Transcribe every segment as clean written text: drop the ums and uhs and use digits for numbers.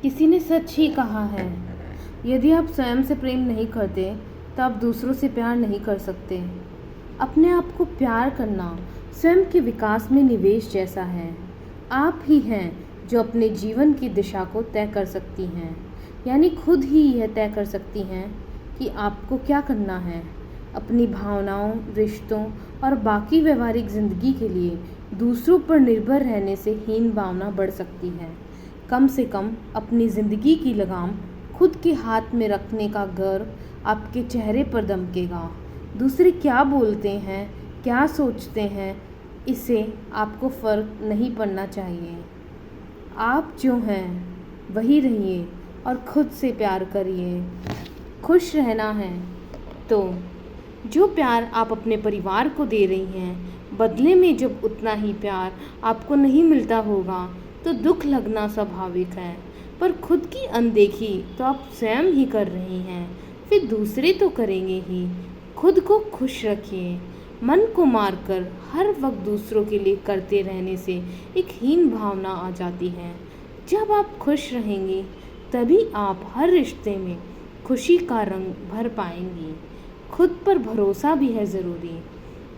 किसी ने सच ही कहा है, यदि आप स्वयं से प्रेम नहीं करते तो आप दूसरों से प्यार नहीं कर सकते। अपने आप को प्यार करना स्वयं के विकास में निवेश जैसा है। आप ही हैं जो अपने जीवन की दिशा को तय कर सकती हैं, यानी खुद ही यह तय कर सकती हैं कि आपको क्या करना है। अपनी भावनाओं, रिश्तों और बाकी व्यवहारिक ज़िंदगी के लिए दूसरों पर निर्भर रहने से हीन भावना बढ़ सकती है। कम से कम अपनी ज़िंदगी की लगाम खुद के हाथ में रखने का गर्व आपके चेहरे पर दमकेगा। दूसरे क्या बोलते हैं, क्या सोचते हैं, इससे आपको फ़र्क नहीं पड़ना चाहिए। आप जो हैं वही रहिए और खुद से प्यार करिए। खुश रहना है तो जो प्यार आप अपने परिवार को दे रही हैं, बदले में जब उतना ही प्यार आपको नहीं मिलता होगा तो दुख लगना स्वाभाविक है। पर खुद की अनदेखी तो आप स्वयं ही कर रही हैं, फिर दूसरे तो करेंगे ही। खुद को खुश रखिए। मन को मारकर हर वक्त दूसरों के लिए करते रहने से एक हीन भावना आ जाती है। जब आप खुश रहेंगी तभी आप हर रिश्ते में खुशी का रंग भर पाएंगी। खुद पर भरोसा भी है ज़रूरी।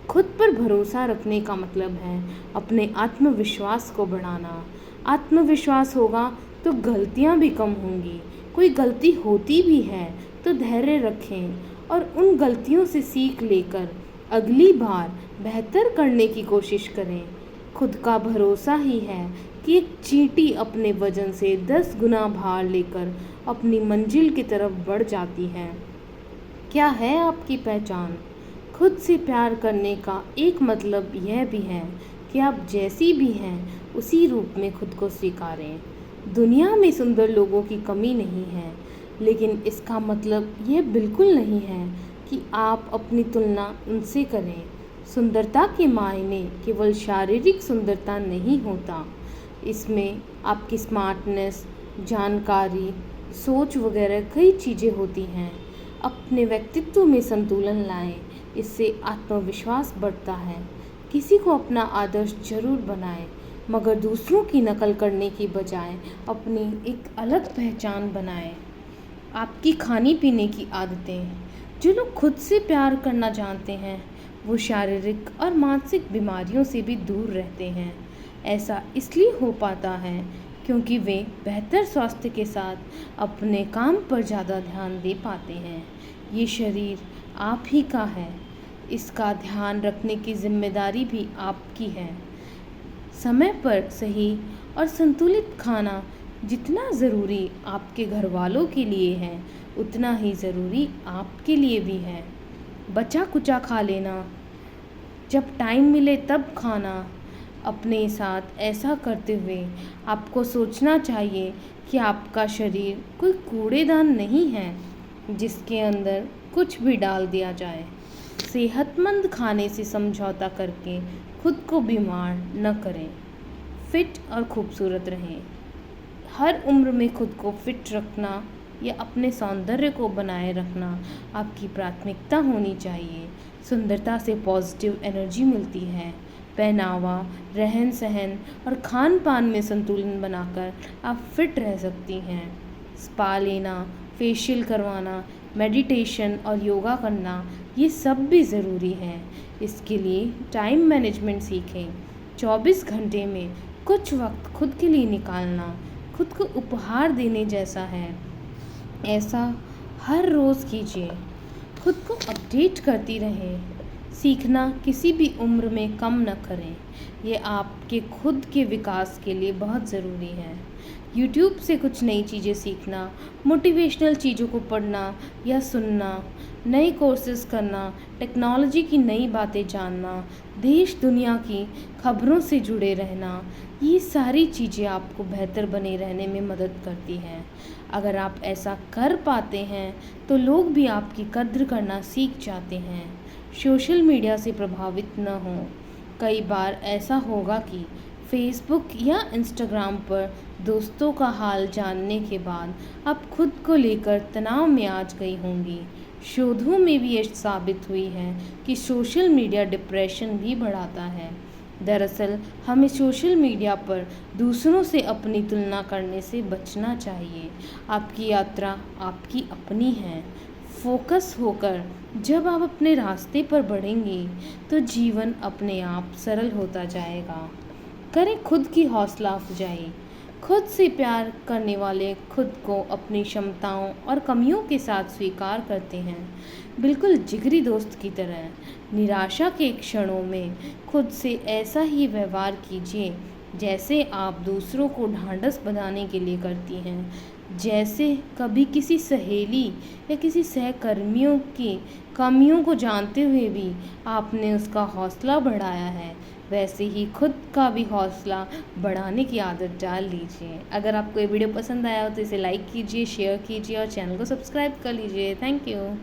खुद पर भरोसा रखने का मतलब है अपने आत्मविश्वास को बढ़ाना। आत्मविश्वास होगा तो गलतियां भी कम होंगी। कोई गलती होती भी है तो धैर्य रखें और उन गलतियों से सीख लेकर अगली बार बेहतर करने की कोशिश करें। खुद का भरोसा ही है कि एक चींटी अपने वजन से 10 गुना भार लेकर अपनी मंजिल की तरफ बढ़ जाती है। क्या है आपकी पहचान? खुद से प्यार करने का एक मतलब यह भी है कि आप जैसी भी हैं उसी रूप में खुद को स्वीकारें। दुनिया में सुंदर लोगों की कमी नहीं है, लेकिन इसका मतलब यह बिल्कुल नहीं है कि आप अपनी तुलना उनसे करें। सुंदरता के मायने केवल शारीरिक सुंदरता नहीं होता, इसमें आपकी स्मार्टनेस, जानकारी, सोच वगैरह कई चीज़ें होती हैं। अपने व्यक्तित्व में संतुलन लाएं, इससे आत्मविश्वास बढ़ता है। किसी को अपना आदर्श जरूर बनाएं, मगर दूसरों की नकल करने की बजाय अपनी एक अलग पहचान बनाएं। आपकी खाने पीने की आदतें। जो लोग खुद से प्यार करना जानते हैं वो शारीरिक और मानसिक बीमारियों से भी दूर रहते हैं। ऐसा इसलिए हो पाता है क्योंकि वे बेहतर स्वास्थ्य के साथ अपने काम पर ज़्यादा ध्यान दे पाते हैं। ये शरीर आप ही का है, इसका ध्यान रखने की जिम्मेदारी भी आपकी है। समय पर सही और संतुलित खाना जितना ज़रूरी आपके घर वालों के लिए है उतना ही ज़रूरी आपके लिए भी है। बचा कुचा खा लेना, जब टाइम मिले तब खाना, अपने साथ ऐसा करते हुए आपको सोचना चाहिए कि आपका शरीर कोई कूड़ेदान नहीं है जिसके अंदर कुछ भी डाल दिया जाए। सेहतमंद खाने से समझौता करके खुद को बीमार न करें। फिट और खूबसूरत रहें। हर उम्र में खुद को फिट रखना या अपने सौंदर्य को बनाए रखना आपकी प्राथमिकता होनी चाहिए। सुंदरता से पॉजिटिव एनर्जी मिलती है। पहनावा, रहन सहन और खान पान में संतुलन बनाकर आप फिट रह सकती हैं। स्पा लेना, फेशियल करवाना, मेडिटेशन और योगा करना, ये सब भी ज़रूरी है। इसके लिए टाइम मैनेजमेंट सीखें। 24 घंटे में कुछ वक्त खुद के लिए निकालना खुद को उपहार देने जैसा है। ऐसा हर रोज़ कीजिए। खुद को अपडेट करती रहें। सीखना किसी भी उम्र में कम न करें। ये आपके खुद के विकास के लिए बहुत ज़रूरी है। यूट्यूब से कुछ नई चीज़ें सीखना, मोटिवेशनल चीज़ों को पढ़ना या सुनना, नए कोर्सेज़ करना, टेक्नोलॉजी की नई बातें जानना, देश दुनिया की खबरों से जुड़े रहना, ये सारी चीज़ें आपको बेहतर बने रहने में मदद करती हैं। अगर आप ऐसा कर पाते हैं तो लोग भी आपकी कद्र करना सीख जाते हैं। सोशल मीडिया से प्रभावित न हों। कई बार ऐसा होगा कि फेसबुक या इंस्टाग्राम पर दोस्तों का हाल जानने के बाद आप खुद को लेकर तनाव में आ गई होंगी। शोधों में भी ये साबित हुई है कि सोशल मीडिया डिप्रेशन भी बढ़ाता है। दरअसल हमें सोशल मीडिया पर दूसरों से अपनी तुलना करने से बचना चाहिए। आपकी यात्रा आपकी अपनी है। फोकस होकर जब आप अपने रास्ते पर बढ़ेंगे तो जीवन अपने आप सरल होता जाएगा। करें खुद की हौसला अफजाई। खुद से प्यार करने वाले खुद को अपनी क्षमताओं और कमियों के साथ स्वीकार करते हैं, बिल्कुल जिगरी दोस्त की तरह। निराशा के क्षणों में खुद से ऐसा ही व्यवहार कीजिए जैसे आप दूसरों को ढांढस बंधाने के लिए करती हैं। जैसे कभी किसी सहेली या किसी सहकर्मियों की कमियों को जानते हुए भी आपने उसका हौसला बढ़ाया है, वैसे ही खुद का भी हौसला बढ़ाने की आदत डाल लीजिए। अगर आपको ये वीडियो पसंद आया हो तो इसे लाइक कीजिए, शेयर कीजिए और चैनल को सब्सक्राइब कर लीजिए। Thank you.